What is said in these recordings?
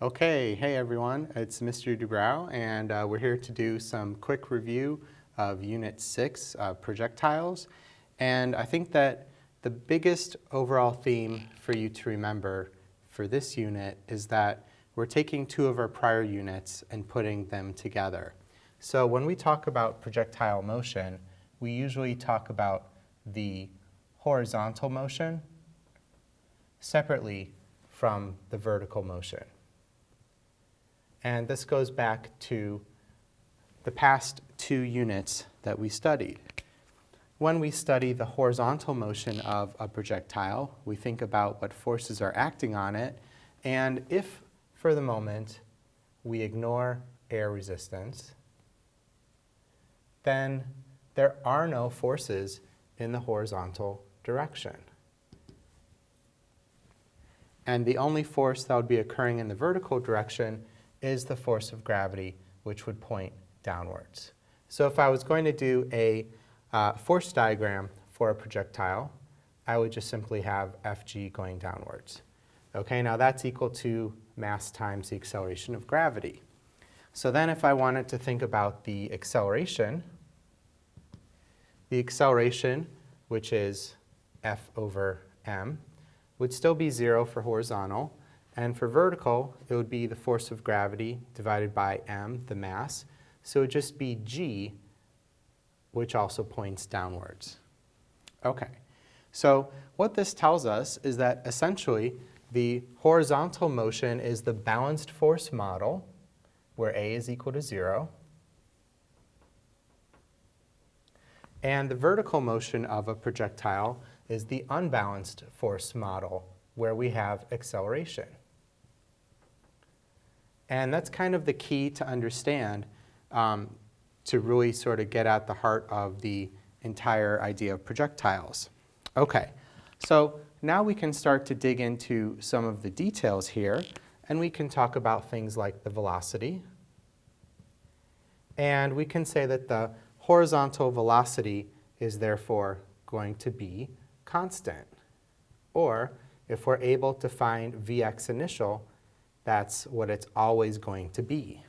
Okay, hey everyone, it's Mr. Dubrow, and we're here to do some quick review of Unit 6, Projectiles. And I think that the biggest overall theme for you to remember for this unit is that we're taking two of our prior units and putting them together. So when we talk about projectile motion, we usually talk about the horizontal motion separately from the vertical motion. And this goes back to the past two units that we studied. When we study the horizontal motion of a projectile, we think about what forces are acting on it, and if, for the moment, we ignore air resistance, then there are no forces in the horizontal direction. And the only force that would be occurring in the vertical direction is the force of gravity, which would point downwards. So if I was going to do a force diagram for a projectile, I would just simply have Fg going downwards. Okay, now that's equal to mass times the acceleration of gravity. So then if I wanted to think about the acceleration, which is F over m, would still be 0 for horizontal. And for vertical, it would be the force of gravity divided by m, the mass. So it would just be g, which also points downwards. Okay, so what this tells us is that essentially the horizontal motion is the balanced force model, where a is equal to 0. And the vertical motion of a projectile is the unbalanced force model, where we have acceleration. And that's kind of the key to understand to really sort of get at the heart of the entire idea of projectiles. Okay, so now we can start to dig into some of the details here, and we can talk about things like the velocity. And we can say that the horizontal velocity is therefore going to be constant. Or if we're able to find Vx initial, that's what it's always going to be.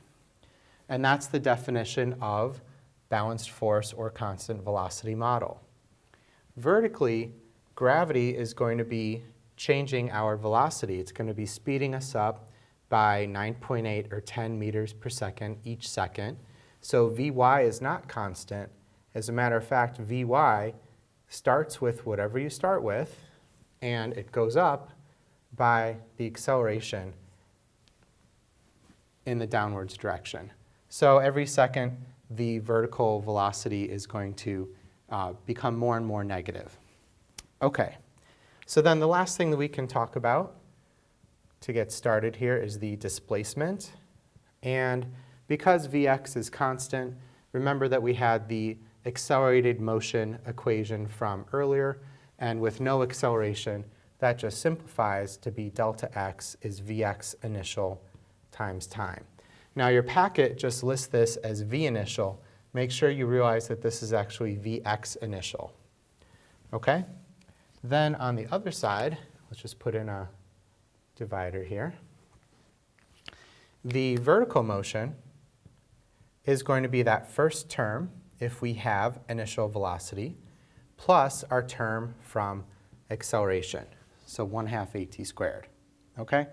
And that's the definition of balanced force or constant velocity model. Vertically, gravity is going to be changing our velocity. It's going to be speeding us up by 9.8 or 10 meters per second each second. So Vy is not constant. As a matter of fact, Vy starts with whatever you start with, and it goes up by the acceleration in the downwards direction. So every second, the vertical velocity is going to become more and more negative. Okay, so then the last thing that we can talk about to get started here is the displacement. And because Vx is constant, remember that we had the accelerated motion equation from earlier, and with no acceleration, that just simplifies to be delta x is Vx initial times time. Now your packet just lists this as V initial. Make sure you realize that this is actually Vx initial. Okay? Then on the other side, let's just put in a divider here. The vertical motion is going to be that first term if we have initial velocity plus our term from acceleration, so 1/2 at squared. Okay?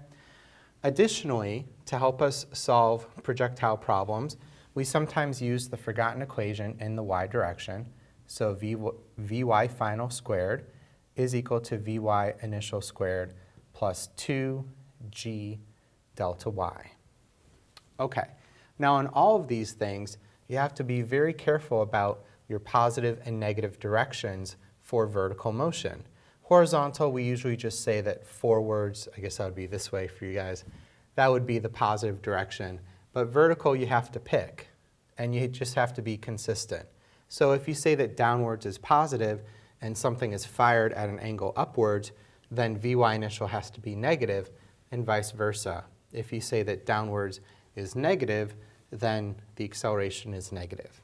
Additionally, to help us solve projectile problems, we sometimes use the forgotten equation in the y direction. So Vy final squared is equal to Vy initial squared plus 2g delta y. Okay, now in all of these things, you have to be very careful about your positive and negative directions for vertical motion. Horizontal, we usually just say that forwards, I guess that would be this way for you guys, that would be the positive direction. But vertical, you have to pick, and you just have to be consistent. So if you say that downwards is positive and something is fired at an angle upwards, then Vy initial has to be negative, and vice versa. If you say that downwards is negative, then the acceleration is negative.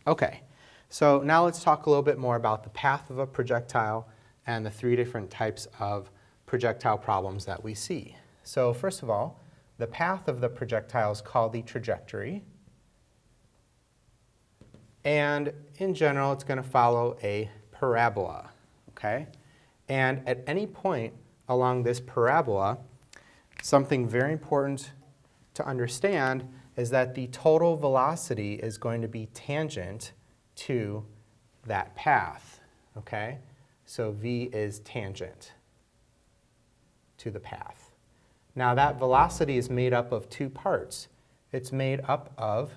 Okay, so now let's talk a little bit more about the path of a projectile and the three different types of projectile problems that we see. So first of all, the path of the projectile is called the trajectory. And in general, it's going to follow a parabola, okay? And at any point along this parabola, something very important to understand is that the total velocity is going to be tangent to that path, okay? So v is tangent to the path. Now that velocity is made up of two parts. It's made up of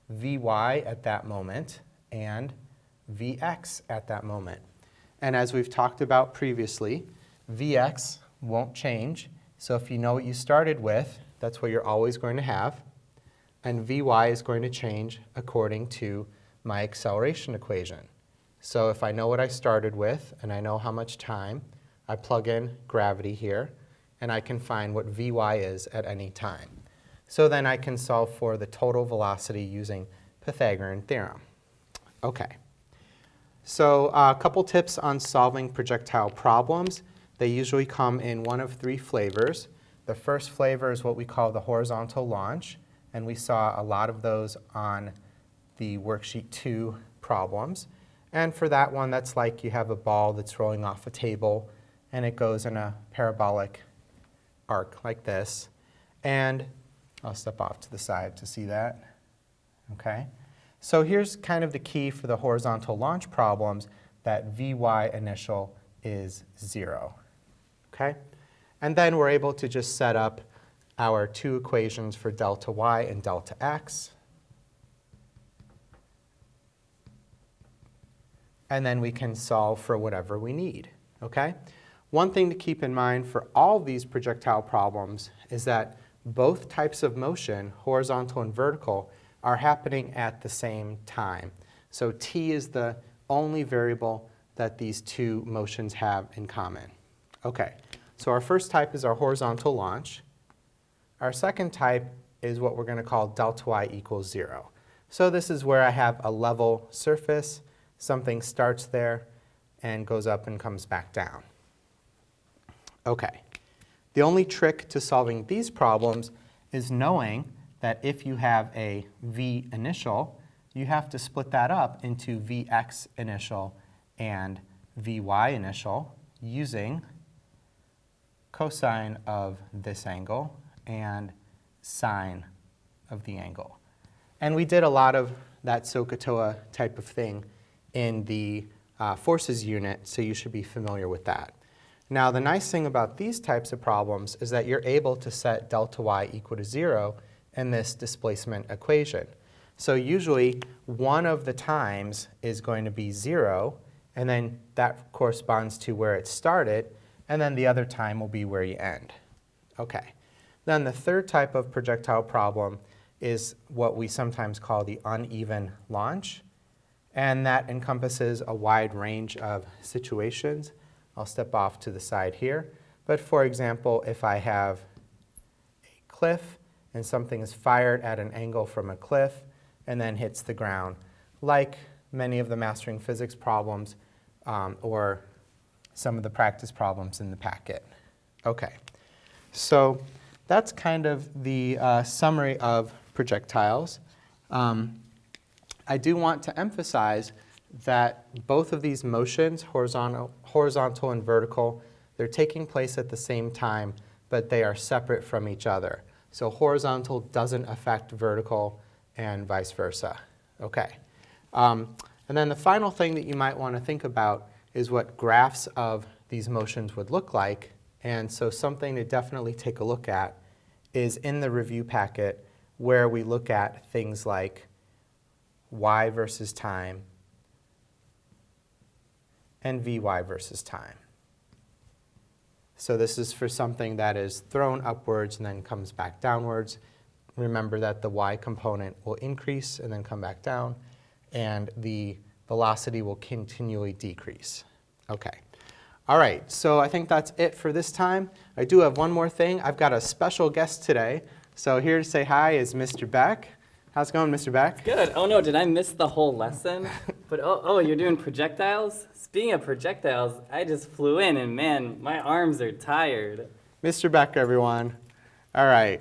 vy at that moment and vx at that moment. And as we've talked about previously, vx won't change. So if you know what you started with, that's what you're always going to have. And vy is going to change according to my acceleration equation. So if I know what I started with and I know how much time, I plug in gravity here, and I can find what vy is at any time. So then I can solve for the total velocity using Pythagorean theorem. Okay. So a couple tips on solving projectile problems. They usually come in one of three flavors. The first flavor is what we call the horizontal launch, and we saw a lot of those on the worksheet 2 problems. And for that one, that's like you have a ball that's rolling off a table, and it goes in a parabolic arc like this. And I'll step off to the side to see that. Okay. So here's kind of the key for the horizontal launch problems, that vy initial is 0. Okay? And then we're able to just set up our two equations for delta y and delta x. And then we can solve for whatever we need. Okay? One thing to keep in mind for all these projectile problems is that both types of motion, horizontal and vertical, are happening at the same time. So t is the only variable that these two motions have in common. Okay, so our first type is our horizontal launch. Our second type is what we're going to call delta y equals 0. So this is where I have a level surface. Something starts there and goes up and comes back down. Okay, the only trick to solving these problems is knowing that if you have a v initial, you have to split that up into vx initial and vy initial using cosine of this angle and sine of the angle. And we did a lot of that SOHCAHTOA type of thing in the forces unit, so you should be familiar with that. Now, the nice thing about these types of problems is that you're able to set delta y equal to 0 in this displacement equation. So usually, one of the times is going to be 0, and then that corresponds to where it started, and then the other time will be where you end. Okay. Then the third type of projectile problem is what we sometimes call the uneven launch, and that encompasses a wide range of situations. I'll step off to the side here. But for example, if I have a cliff and something is fired at an angle from a cliff and then hits the ground, like many of the Mastering Physics problems or some of the practice problems in the packet. Okay, so that's kind of the summary of projectiles. I do want to emphasize that both of these motions, horizontal and vertical, they're taking place at the same time, but they are separate from each other. So horizontal doesn't affect vertical and vice versa. Okay. And then the final thing that you might want to think about is what graphs of these motions would look like. And so something to definitely take a look at is in the review packet where we look at things like y versus time and vy versus time. So this is for something that is thrown upwards and then comes back downwards. Remember that the y component will increase and then come back down, and the velocity will continually decrease. Okay. All right, so I think that's it for this time. I do have one more thing. I've got a special guest today. So here to say hi is Mr. Beck. How's it going, Mr. Beck? Good. Oh no, did I miss the whole lesson? But oh, you're doing projectiles? Speaking of projectiles, I just flew in and man, my arms are tired. Mr. Beck, everyone. All right.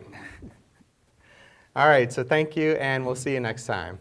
All right, so thank you, and we'll see you next time.